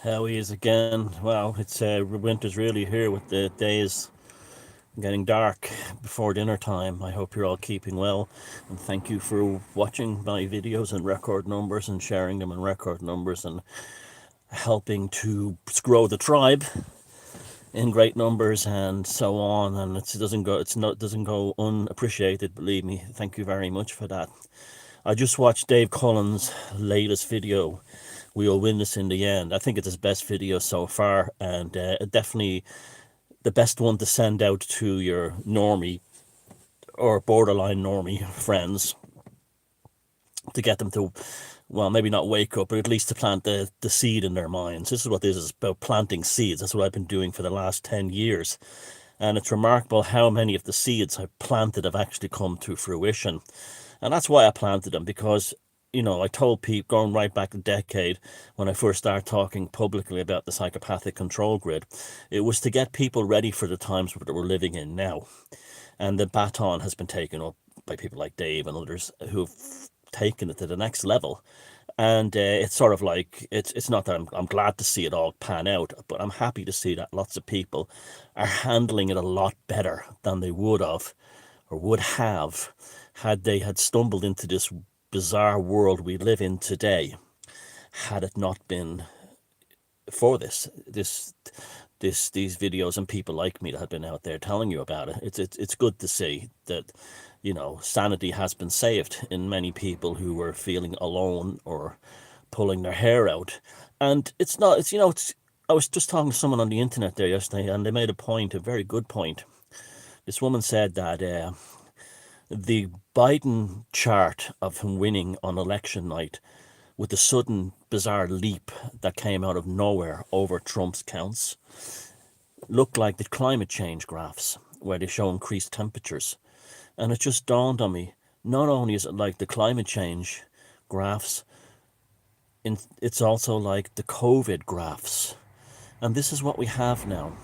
How he is again. Well, it's winter's really here with the days getting dark before dinner time. I hope you're all keeping well, and thank you for watching my videos in record numbers and sharing them in record numbers and helping to grow the tribe in great numbers and so on. And it doesn't go unappreciated. Believe me. Thank you very much for that. I just watched Dave Cullen's latest video. We'll win this in the end. I think it's his best video so far, and definitely the best one to send out to your normie or borderline normie friends to get them to, well, maybe not wake up, but at least to plant the seed in their minds. This is what this is about, planting seeds. That's what I've been doing for the last 10 years. And it's remarkable how many of the seeds I've planted have actually come to fruition. And that's why I planted them, because I told people going right back a decade when I first started talking publicly about the psychopathic control grid, it was to get people ready for the times that we're living in now. And the baton has been taken up by people like Dave and others who've taken it to the next level. And it's sort of like, it's not that I'm glad to see it all pan out, but I'm happy to see that lots of people are handling it a lot better than they would have or would have had they had stumbled into this bizarre world we live in today, had it not been for these videos and people like me that have been out there telling you about it. It's good to see that sanity has been saved in many people who were feeling alone or pulling their hair out. And it's not it's I was just talking to someone on the internet there yesterday, and they made a very good point. This woman said that the Biden chart of him winning on election night, with the sudden bizarre leap that came out of nowhere over Trump's counts, looked like the climate change graphs where they show increased temperatures. And it just dawned on me, not only is it like the climate change graphs, it's also like the COVID graphs. And this is what we have now.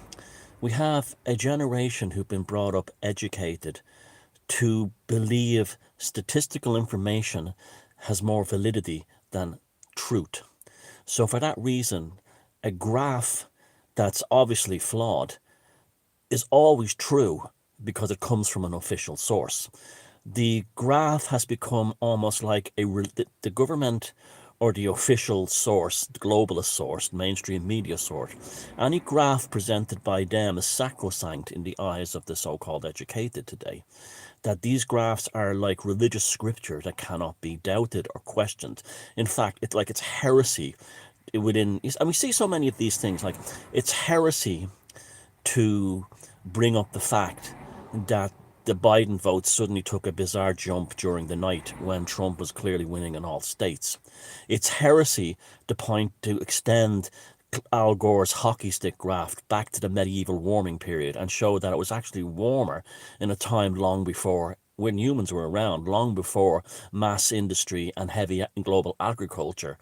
We have a generation who've been brought up educated to believe statistical information has more validity than truth. So for that reason, a graph that's obviously flawed is always true because it comes from an official source. The graph has become almost like the government or the official source, the globalist source, mainstream media source. Any graph presented by them is sacrosanct in the eyes of the so-called educated today. That these graphs are like religious scripture that cannot be doubted or questioned. In fact, it's heresy within, and we see so many of these things, like it's heresy to bring up the fact that the Biden vote suddenly took a bizarre jump during the night when Trump was clearly winning in all states. It's heresy to extend Al Gore's hockey stick graph back to the medieval warming period and show that it was actually warmer in a time long before, when humans were around, long before mass industry and heavy global agriculture.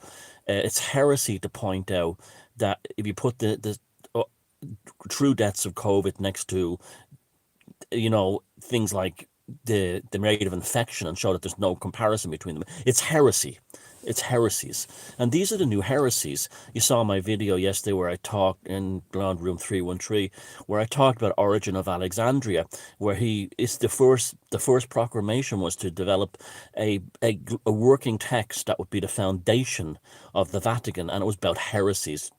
It's heresy to point out that if you put the true deaths of COVID next to things like the rate of infection and show that there's no comparison between them, it's heresy. It's heresies. And these are the new heresies. You saw my video yesterday where I talked in Ground Room 313, where I talked about Origin of Alexandria, where the first proclamation was to develop a working text that would be the foundation of the Vatican, and it was about heresies,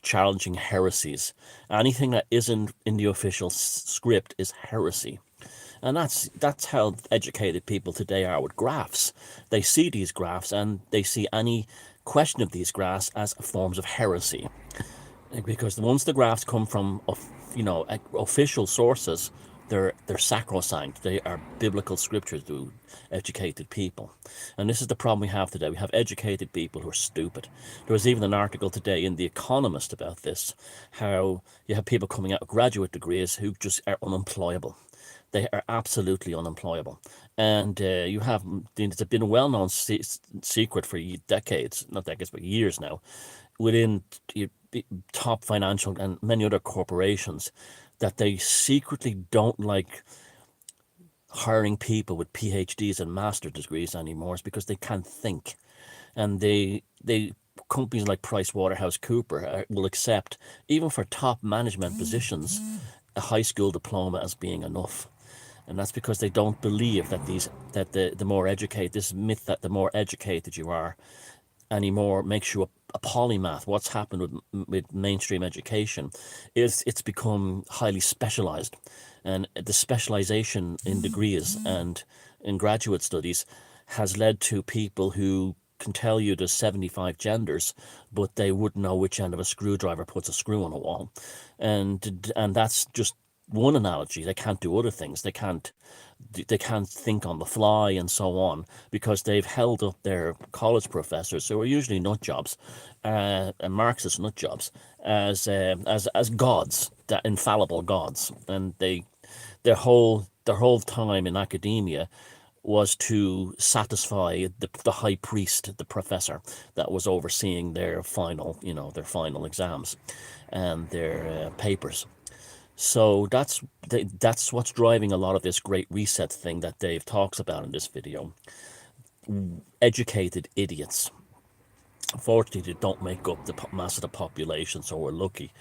challenging heresies. Anything that isn't in the official script is heresy. And that's how educated people today are with graphs. They see these graphs and they see any question of these graphs as forms of heresy. Because once the graphs come from official sources, they're sacrosanct. They are biblical scriptures to educated people. And this is the problem we have today. We have educated people who are stupid. There was even an article today in The Economist about this, how you have people coming out with graduate degrees who just are unemployable. They are absolutely unemployable. And it's been a well-known secret for decades, not decades, but years now, within top financial and many other corporations, that they secretly don't like hiring people with PhDs and master's degrees anymore. Is because they can't think. And they companies like PricewaterhouseCoopers will accept, even for top management positions, a high school diploma as being enough. And that's because they don't believe that the more educated, this myth that the more educated you are, anymore makes you a polymath. What's happened with mainstream education is it's become highly specialized, and the specialization in degrees and in graduate studies has led to people who can tell you there's 75 genders, but they wouldn't know which end of a screwdriver puts a screw on a wall. And that's just one analogy. They can't do other things. They can't think on the fly and so on, because they've held up their college professors, who are usually nut jobs, and Marxist nut jobs, as gods, that infallible gods. And their whole time in academia was to satisfy the high priest, the professor that was overseeing their final exams and their papers. So that's what's driving a lot of this great reset thing that Dave talks about in this video. Educated idiots. Unfortunately, they don't make up the mass of the population, so we're lucky.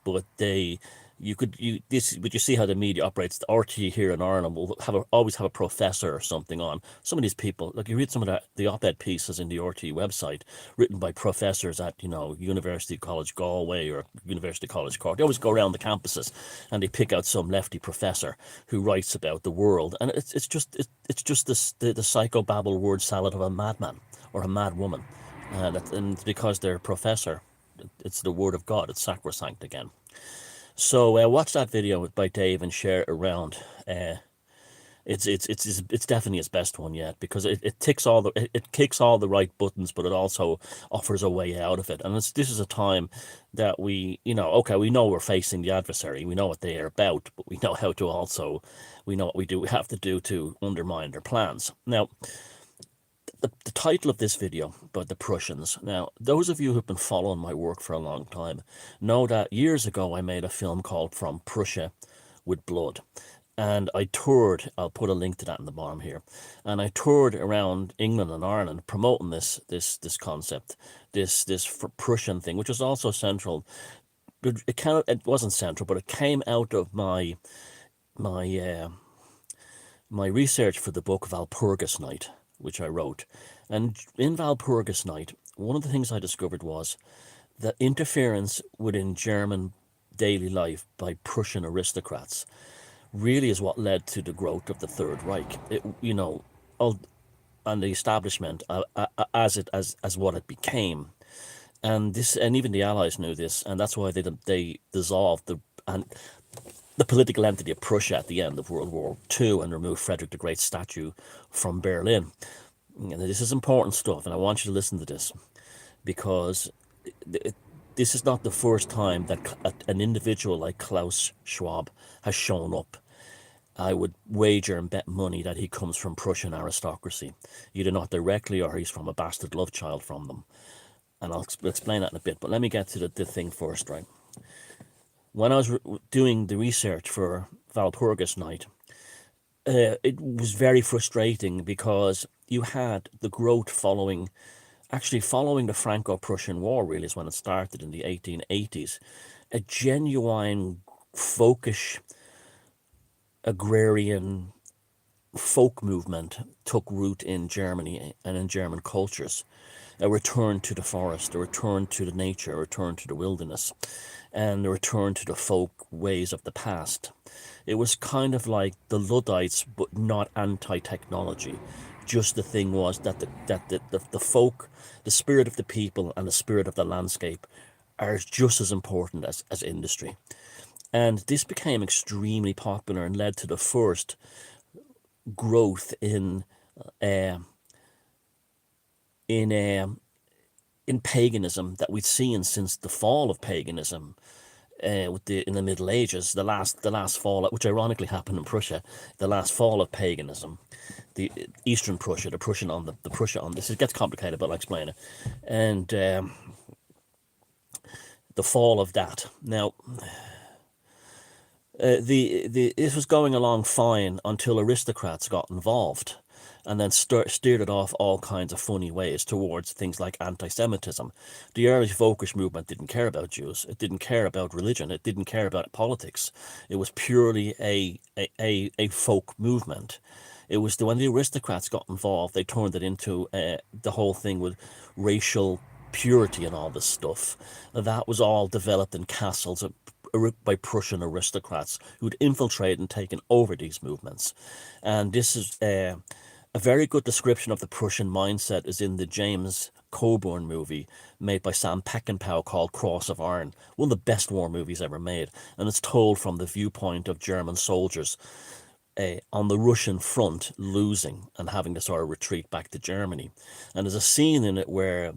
But but you see how the media operates. The RT here in Ireland will always have a professor or something on. Some of these people, like you read some of the op-ed pieces in the RT website, written by professors at University College Galway or University College Cork. They always go around the campuses and they pick out some lefty professor who writes about the world, and it's just the psychobabble word salad of a madman or a mad woman. And it's because they're a professor. It's the word of God. It's sacrosanct again. So watch that video by Dave and share it around. It's definitely his best one yet, because it kicks all the right buttons, but it also offers a way out of it. And this is a time that we know we're facing the adversary. We know what they are about, but we know what we have to do to undermine their plans. Now, the title of this video about the Prussians. Now, those of you who've been following my work for a long time know that years ago I made a film called From Prussia with Blood. And I toured, I'll put a link to that in the bottom here, and I toured around England and Ireland promoting this concept, this Prussian thing, which was also central. It wasn't central, but it came out of my research for the book Walpurgis Night, which I wrote. And in Walpurgis Night, one of the things I discovered was that interference within German daily life by Prussian aristocrats really is what led to the growth of the Third Reich. And the establishment as what it became. And even the Allies knew this, and that's why they dissolved the political entity of Prussia at the end of World War II and removed Frederick the Great's statue from Berlin. And this is important stuff, and I want you to listen to this, because this is not the first time that an individual like Klaus Schwab has shown up. I would wager and bet money that he comes from Prussian aristocracy, either not directly or he's from a bastard love child from them. And I'll explain that in a bit, but let me get to the thing first, right? When I was doing the research for Walpurgis Night, it was very frustrating, because you had the growth following the Franco-Prussian War, really is when it started in the 1880s. A genuine folkish agrarian folk movement took root in Germany and in German cultures. A return to the forest, a return to the nature, a return to the wilderness, and a return to the folk ways of the past. It was kind of like the Luddites, but not anti-technology. Just the thing was that the folk, the spirit of the people and the spirit of the landscape are just as important as industry. And this became extremely popular and led to the first growth in paganism that we've seen since the fall of paganism in the Middle Ages. The last fall, which ironically happened in Prussia, the last fall of paganism, the Eastern Prussia, the Prussia on this. It gets complicated, but I'll explain it. And the fall of that. Now, this was going along fine until aristocrats got involved. and then steered it off all kinds of funny ways towards things like anti-Semitism. The Irish Folkish movement didn't care about Jews. It didn't care about religion. It didn't care about politics. It was purely a folk movement. It was when the aristocrats got involved, they turned it into the whole thing with racial purity and all this stuff. That was all developed in castles by Prussian aristocrats who'd infiltrated and taken over these movements. And this is a very good description of the Prussian mindset is in the James Coburn movie made by Sam Peckinpah called Cross of Iron, one of the best war movies ever made. And it's told from the viewpoint of German soldiers on the Russian front losing and having to sort of retreat back to Germany. And there's a scene in it where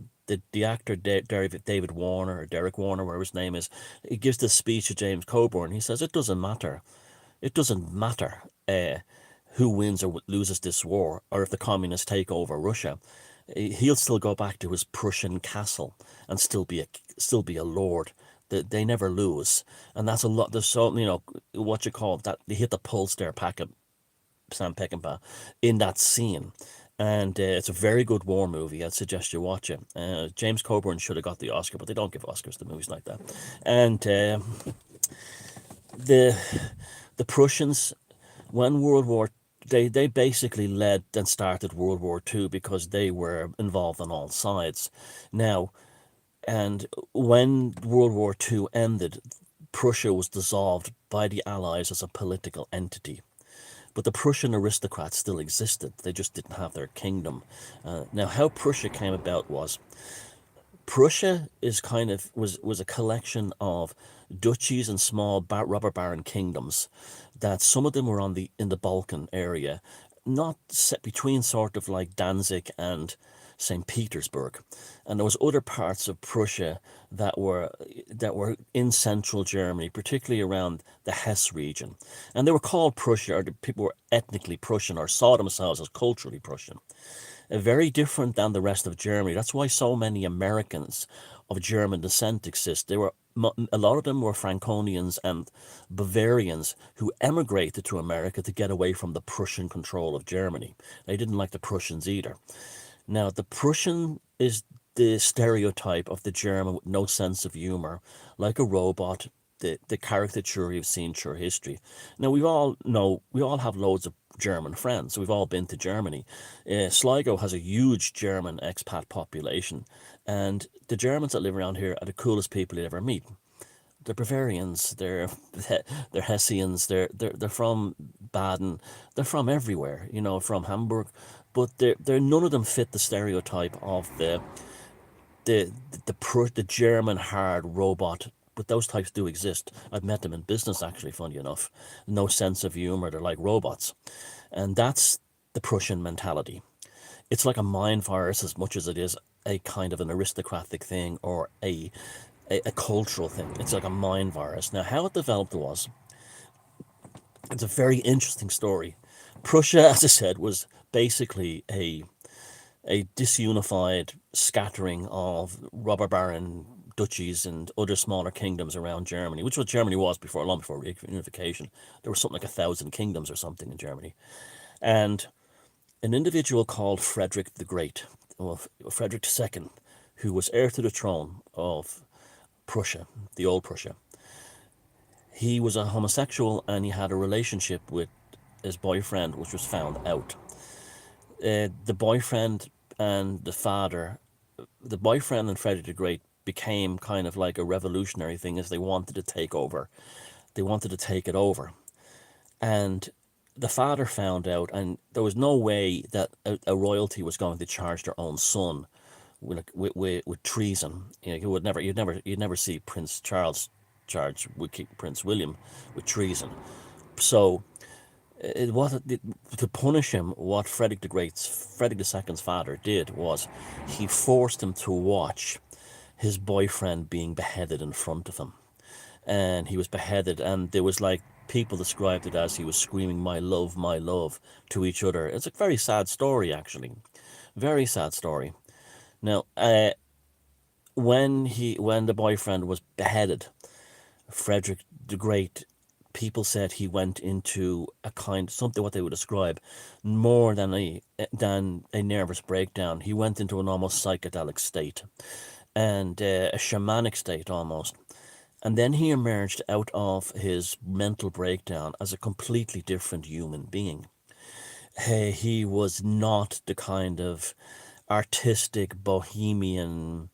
the actor David Warner, or Derek Warner, whatever his name is, he gives this speech to James Coburn. He says, it doesn't matter. It doesn't matter who wins or loses this war, or if the communists take over Russia. He'll still go back to his Prussian castle and still be a lord. They never lose, and that's a lot. There's so, what you call that, they hit the pulse there, Sam Peckinpah, in that scene. And it's a very good war movie. I'd suggest you watch it. James Coburn should have got the Oscar, but they don't give Oscars to movies like that. And the Prussians, when World War, they basically led and started World War II because they were involved on all sides. Now, and when World War II ended, Prussia was dissolved by the Allies as a political entity. But the Prussian aristocrats still existed. They just didn't have their kingdom. Now, how Prussia came about was, Prussia was a collection of duchies and small robber baron kingdoms that some of them were in the Balkan area, not set between sort of like Danzig and St. Petersburg, and there was other parts of Prussia that were in central Germany, particularly around the Hesse region, and they were called Prussia, or the people were ethnically Prussian or saw themselves as culturally Prussian. Very different than the rest of Germany. That's why so many Americans of German descent exist. A lot of them were Franconians and Bavarians who emigrated to America to get away from the Prussian control of Germany. They didn't like the Prussians either. Now, the Prussian is the stereotype of the German with no sense of humor, like a robot, the caricature you've seen through history. Now, we all have loads of German friends. We've all been to Germany. Sligo has a huge German expat population, and the Germans that live around here are the coolest people you'd ever meet. They're Bavarians, they're Hessians, they're from Baden, they're from everywhere, from Hamburg, but they're none of them fit the stereotype of the German hard robot. But those types do exist. I've met them in business, actually, funny enough. No sense of humor, they're like robots. And that's the Prussian mentality. It's like a mind virus as much as it is a kind of an aristocratic thing or a cultural thing. It's like a mind virus. Now, how it developed it's a very interesting story. Prussia, as I said, was basically a disunified scattering of robber baron duchies and other smaller kingdoms around Germany, which was Germany was long before reunification. There were something like 1,000 kingdoms or something in Germany. And an individual called Frederick the Great, well, Frederick II, who was heir to the throne of Prussia, the old Prussia. He was a homosexual and he had a relationship with his boyfriend, which was found out. The boyfriend and Frederick the Great became kind of like a revolutionary thing as they wanted to take over. They wanted to take it over. And the father found out, and there was no way that a royalty was going to charge their own son with treason. You'd never see Prince Charles charged with Prince William with treason. So to punish him, what Frederick II's father did was he forced him to watch his boyfriend being beheaded in front of him. And he was beheaded, and there was like, people described it as he was screaming my love," to each other. It's a very sad story, actually. Very sad story. Now, when the boyfriend was beheaded, Frederick the Great people said he went into a kind something what they would describe more than a nervous breakdown. He went into an almost psychedelic state and a shamanic state almost. And then he emerged out of his mental breakdown as a completely different human being. He was not the kind of artistic bohemian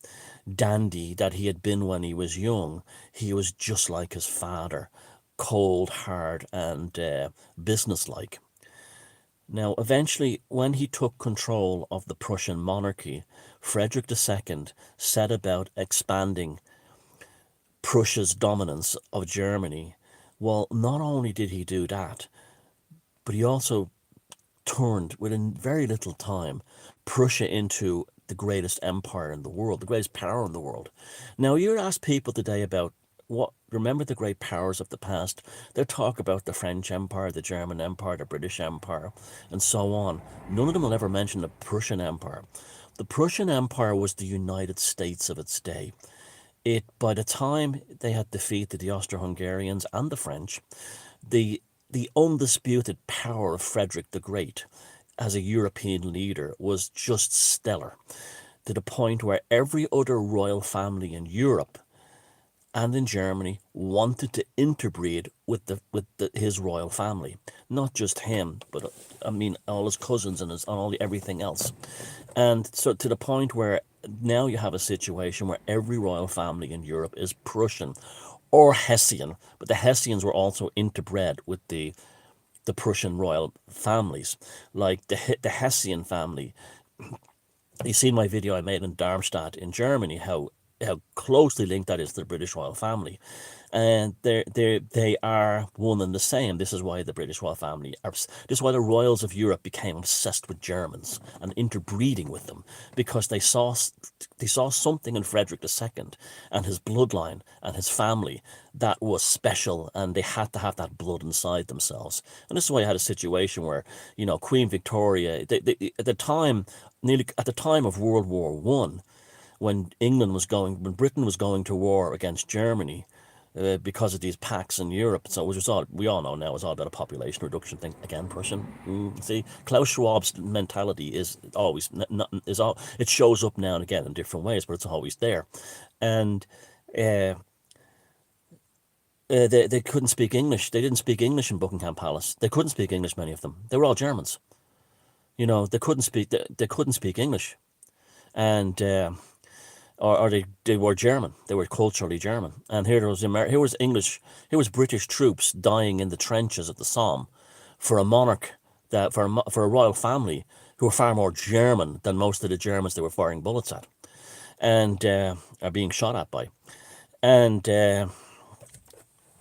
dandy that he had been when he was young. He was just like his father, cold, hard, and businesslike. Now, eventually, when he took control of the Prussian monarchy, Frederick II set about expanding Prussia's dominance of Germany. Well, not only did he do that, but he also turned within very little time Prussia into the greatest empire in the world, the greatest power in the world. Now, you ask people today about what remember the great powers of the past. They talk about the French Empire, the German Empire, the British Empire, and so on. None of them will ever mention the Prussian Empire. The Prussian Empire was the United States of its day. It by the time they had defeated the Austro-Hungarians and the French, the the undisputed power of Frederick the Great as a European leader was just stellar, to the point where every other royal family in Europe and in Germany wanted to interbreed with his royal family. Not just him, but I mean all his cousins and everything else. And so to the point where now you have a situation where every royal family in Europe is Prussian or Hessian, but the Hessians were also interbred with the Prussian royal families, like the Hessian family. You see my video I made in Darmstadt in Germany, how closely linked that is to the British royal family. And they are one and the same. This is why the British royal family are. This is why the royals of Europe became obsessed with Germans and interbreeding with them, because they saw something in Frederick II and his bloodline and his family that was special, and they had to have that blood inside themselves. And this is why I had a situation where Queen Victoria, at the time, nearly at the time of World War I, when Britain was going to war against Germany, because of these pacts in Europe. So we all know now, it's all about a population reduction thing. Again, Prussian. See, Klaus Schwab's mentality is always it shows up now and again in different ways, but it's always there. And they couldn't speak English. They didn't speak English in Buckingham Palace. They couldn't speak English. Many of them. They were all Germans. They couldn't speak. They couldn't speak English, and. Or they were German. They were culturally German. And here was English, here was British troops dying in the trenches of the Somme for a monarch, for a royal family who were far more German than most of the Germans they were firing bullets at, and are being shot at by. And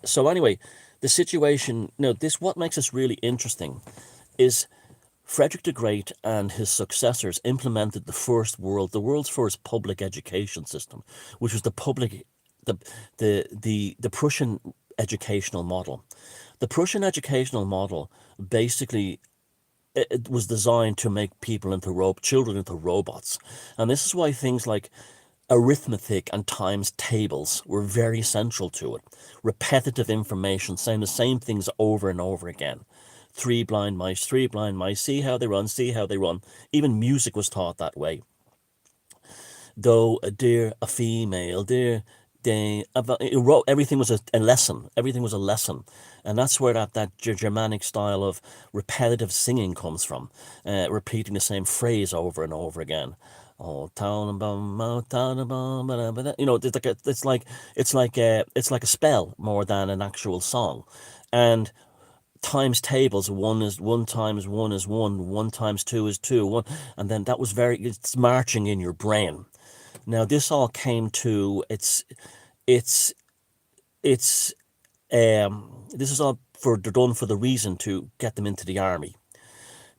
so anyway, the situation. What makes this really interesting is Frederick the Great and his successors implemented the world's first public education system, which was the Prussian educational model. The Prussian educational model basically it was designed to make children into robots, and this is why things like arithmetic and times tables were very central to it. Repetitive information, saying the same things over and over again. Three blind mice, see how they run. Even music was taught that way. Though a female, everything was a lesson. Everything was a lesson. And that's where that Germanic style of repetitive singing comes from, repeating the same phrase over and over again. Oh, Tannenbaum, oh, Tannenbaum, it's like a spell more than an actual song. And times tables, one times one is one times two is two, and then it's marching in your brain. Now this all came to it's this is all done for the reason to get them into the army.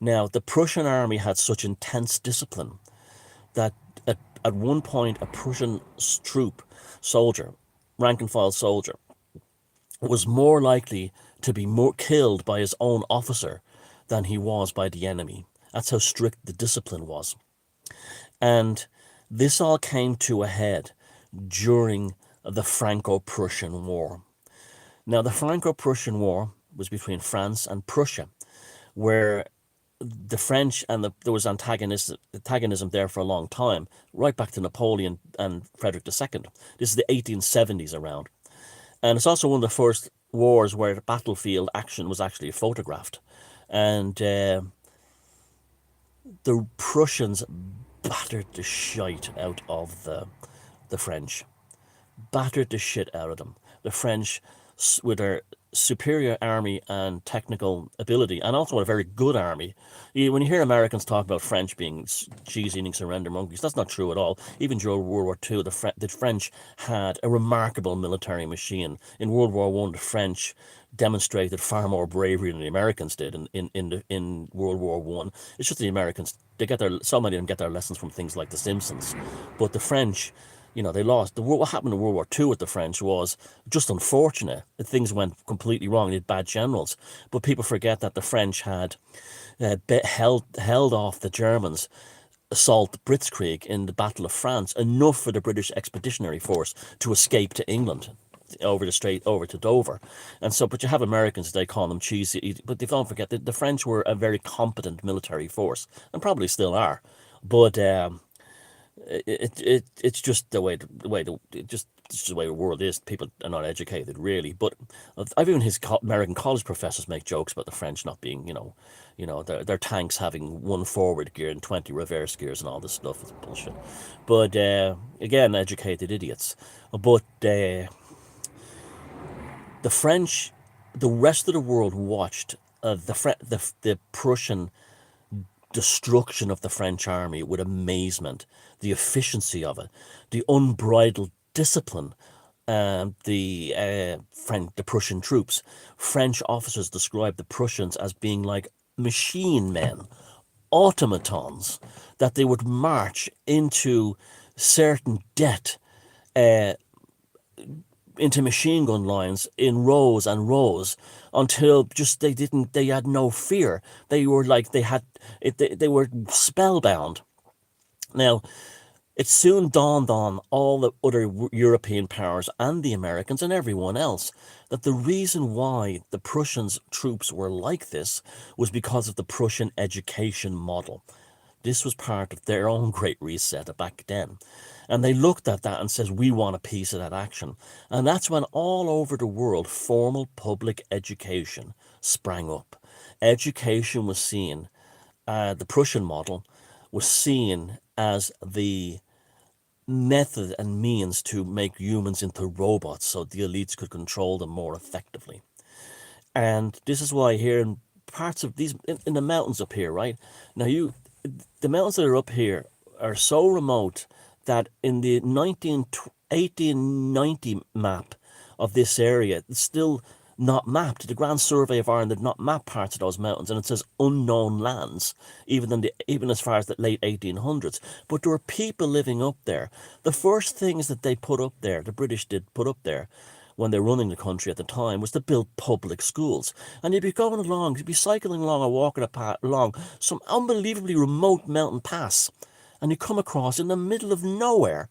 Now the Prussian army had such intense discipline that at one point a Prussian soldier, rank and file soldier, was more likely to be killed by his own officer than he was by the enemy. That's how strict the discipline was. And this all came to a head during the Franco-Prussian War. Now, the Franco-Prussian War was between France and Prussia, where the French and there was antagonism there for a long time, right back to Napoleon and Frederick II. This is the 1870s around. And it's also one of the first wars where the battlefield action was actually photographed. And the Prussians battered the shite out of the French. Battered the shit out of them. The French, with their superior army and technical ability, and also a very good army. When you hear Americans talk about French being cheese-eating surrender monkeys, that's not true at all. Even during World War II, the French had a remarkable military machine. In World War One, the French demonstrated far more bravery than the Americans did in World War One. It's just the Americans, so many of them get their lessons from things like The Simpsons. But the French, they lost. What happened in World War II with the French was just unfortunate. Things went completely wrong. They had bad generals. But people forget that the French had held off the Germans' assault Blitzkrieg in the Battle of France, enough for the British Expeditionary Force to escape to England, over the strait, over to Dover. And so, but you have Americans, they call them cheesy, but they don't forget that the French were a very competent military force, and probably still are. But it's just it's just the way the world is. People are not educated, really. But I've even his American college professors make jokes about the French not being, their tanks having one forward gear and 20 reverse gears and all this stuff. It's bullshit. But again, educated idiots. But the French, the rest of the world watched the Prussian destruction of the French army with amazement, the efficiency of it, the unbridled discipline, the Prussian troops. French officers described the Prussians as being like machine men, automatons, that they would march into certain death, into machine gun lines in rows and rows, until just they had no fear. They were like, they were spellbound. Now, it soon dawned on all the other European powers and the Americans and everyone else that the reason why the Prussians' troops were like this was because of the Prussian education model. This was part of their own Great Reset back then. And they looked at that and says, we want a piece of that action. And that's when all over the world, formal public education sprang up. Education was seen, the Prussian model was seen as the method and means to make humans into robots so the elites could control them more effectively. And this is why here in parts of these, in the mountains up here, right? Now the mountains that are up here are so remote that in the 1890 map of this area, it's still not mapped. The Grand Survey of Ireland did not map parts of those mountains, and it says unknown lands, even as far as the late 1800s. But there were people living up there. The first things that they put up there, the British did put up there, when they were running the country at the time, was to build public schools. And you'd be going along, you'd be cycling along or walking along some unbelievably remote mountain pass, and you come across in the middle of nowhere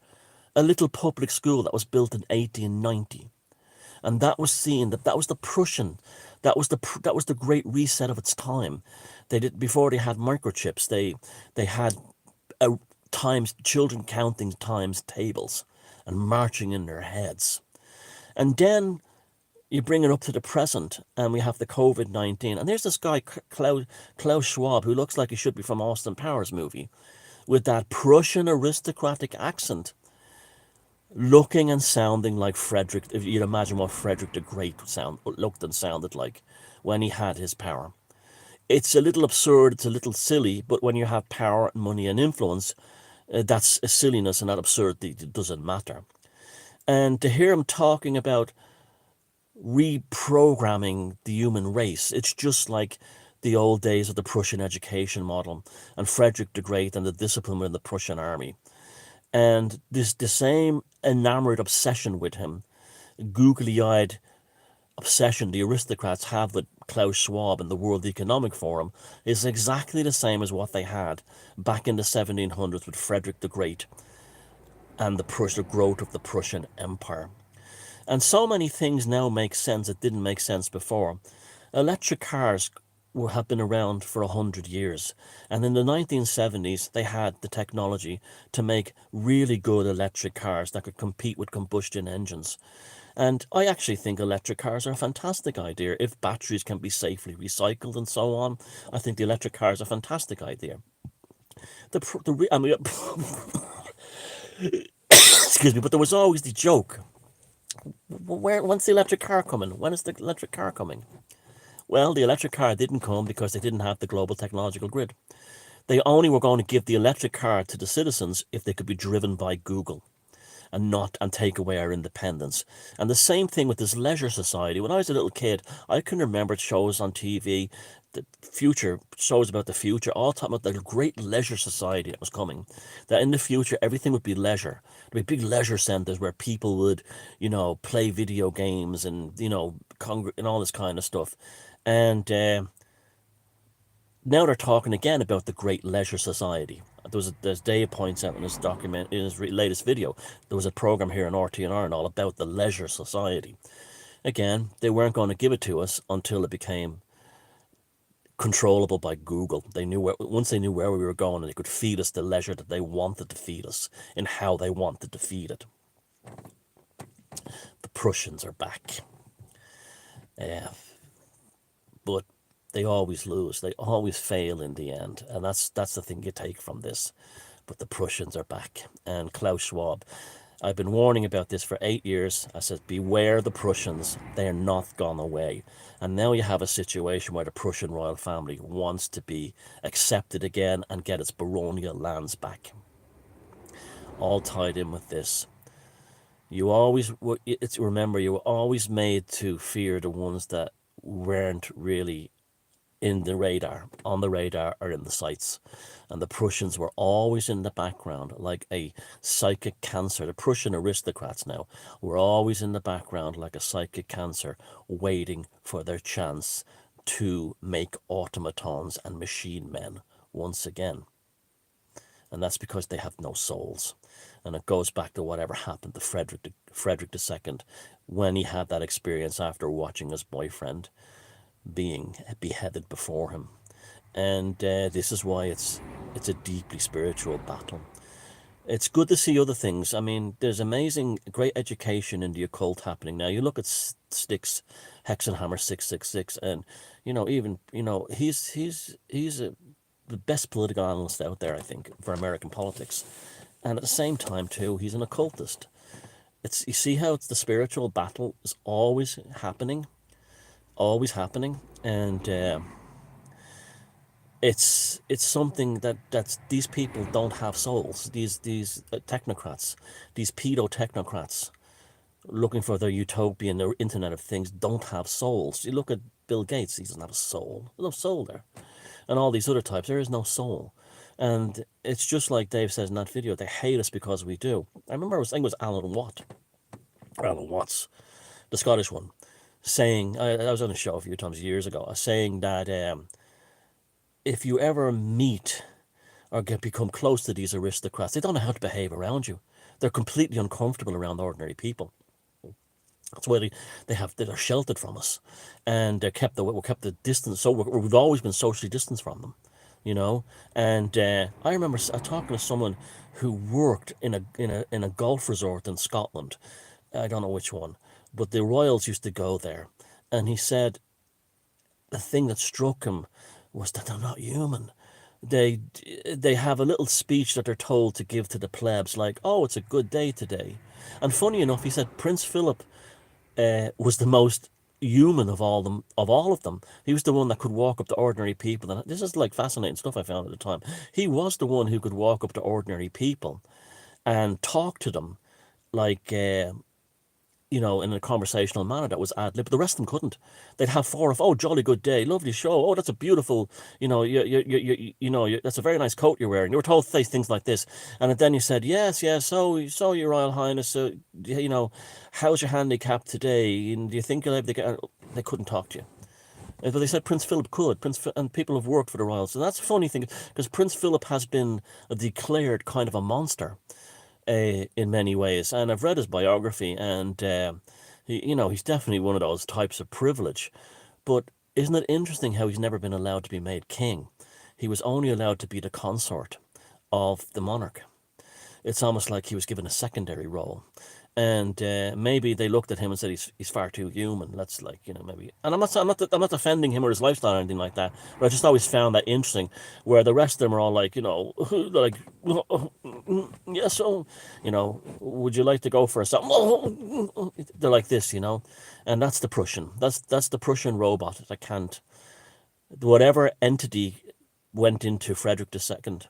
a little public school that was built in 1890. And that was seen, that was the Prussian, that was the Great Reset of its time. They did, before they had microchips, they had children counting times tables and marching in their heads. And then you bring it up to the present, and we have the COVID-19. And there's this guy, Klaus Schwab, who looks like he should be from Austin Powers movie, with that Prussian aristocratic accent, looking and sounding like Frederick. If you'd imagine what Frederick the Great looked and sounded like when he had his power. It's a little absurd, it's a little silly, but when you have power, money, and influence, that's a silliness, and that absurdity doesn't matter. And to hear him talking about reprogramming the human race, it's just like the old days of the Prussian education model and Frederick the Great and the discipline within the Prussian army. And the same enamored obsession with him, googly-eyed obsession the aristocrats have with Klaus Schwab and the World Economic Forum is exactly the same as what they had back in the 1700s with Frederick the Great and the growth of the Prussian Empire. And so many things now make sense that didn't make sense before. Electric cars have been around for 100 years, and in the 1970s they had the technology to make really good electric cars that could compete with combustion engines. And I actually think electric cars are a fantastic idea if batteries can be safely recycled and so on. I think the electric car is a fantastic idea. I mean, excuse me, but there was always the joke: when's the electric car coming? When is the electric car coming? Well, the electric car didn't come because they didn't have the global technological grid. They only were going to give the electric car to the citizens if they could be driven by Google and take away our independence. And the same thing with this leisure society. When I was a little kid, I can remember shows on TV, the future shows about the future, all talking about the great leisure society that was coming. That in the future everything would be leisure. There'd be big leisure centers where people would, play video games and and all this kind of stuff. And now they're talking again about the Great Leisure Society. There's Dave points out in his document, in his latest video, there was a program here in RTNR and all about the Leisure Society. Again, they weren't going to give it to us until it became controllable by Google. Once they knew where we were going, and they could feed us the leisure that they wanted to feed us and how they wanted to feed it. The Prussians are back. But they always lose. They always fail in the end. And that's the thing you take from this. But the Prussians are back. And Klaus Schwab, I've been warning about this for 8 years. I said, beware the Prussians. They are not gone away. And now you have a situation where the Prussian royal family wants to be accepted again and get its baronial lands back. All tied in with this. You were always made to fear the ones that weren't really on the radar or in the sights. And the Prussians were always in the background like a psychic cancer. The Prussian aristocrats now were always in the background like a psychic cancer, waiting for their chance to make automatons and machine men once again. And that's because they have no souls. And it goes back to whatever happened to Frederick II when he had that experience after watching his boyfriend being beheaded before him. And this is why it's a deeply spiritual battle. It's good to see other things. I mean, there's great education in the occult happening now. You look at Styx, Hexenhammer 666, and he's the best political analyst out there, I think, for American politics. And at the same time, too, he's an occultist. You see how it's the spiritual battle is always happening, and it's something that's these people don't have souls. These technocrats, these pedo technocrats, looking for their utopian, their Internet of Things, don't have souls. You look at Bill Gates; he doesn't have a soul. There's no soul there. And all these other types, there is no soul. And it's just like Dave says in that video, they hate us because we do. I remember I think it was Alan Watts, the Scottish one, saying, I was on a show a few times years ago, saying that if you ever meet or become close to these aristocrats, they don't know how to behave around you. They're completely uncomfortable around ordinary people. That's why they're sheltered from us, and we're kept the distance. So we've always been socially distanced from them, And I remember talking to someone who worked in a golf resort in Scotland. I don't know which one, but the royals used to go there, and he said the thing that struck him was that they're not human. They have a little speech that they're told to give to the plebs, like, "Oh, it's a good day today." And funny enough, he said Prince Philip was the most human of all of them. He was the one that could walk up to ordinary people, and this is like fascinating stuff I found at the time. He was the one who could walk up to ordinary people and talk to them like in a conversational manner that was ad lib. But the rest of them couldn't. They'd have oh, jolly good day, lovely show. Oh, that's a beautiful, that's a very nice coat you're wearing. You were told to say things like this, and then you said, yes, so Your Royal Highness, how's your handicap today? And do you think you'll have They couldn't talk to you. But they said Prince Philip could. And people have worked for the royals. And that's a funny thing, because Prince Philip has been declared kind of a monster in many ways. And I've read his biography, and He's definitely one of those types of privilege. But isn't it interesting how he's never been allowed to be made king? He was only allowed to be the consort of the monarch. It's almost like he was given a secondary role. And maybe they looked at him and said he's far too human. Let's maybe. And I'm not defending him or his lifestyle or anything like that. But I just always found that interesting, where the rest of them are all like, like, yeah, so, would you like to go for a something? They're like this, and that's the Prussian. That's the Prussian robot that can't. Whatever entity went into Frederick II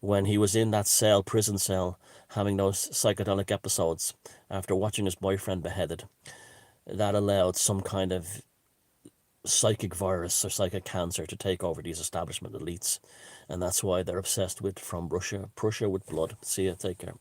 when he was in that prison cell, having those psychedelic episodes after watching his boyfriend beheaded, that allowed some kind of psychic virus or psychic cancer to take over these establishment elites. And that's why they're obsessed with From Prussia with blood. See you, take care.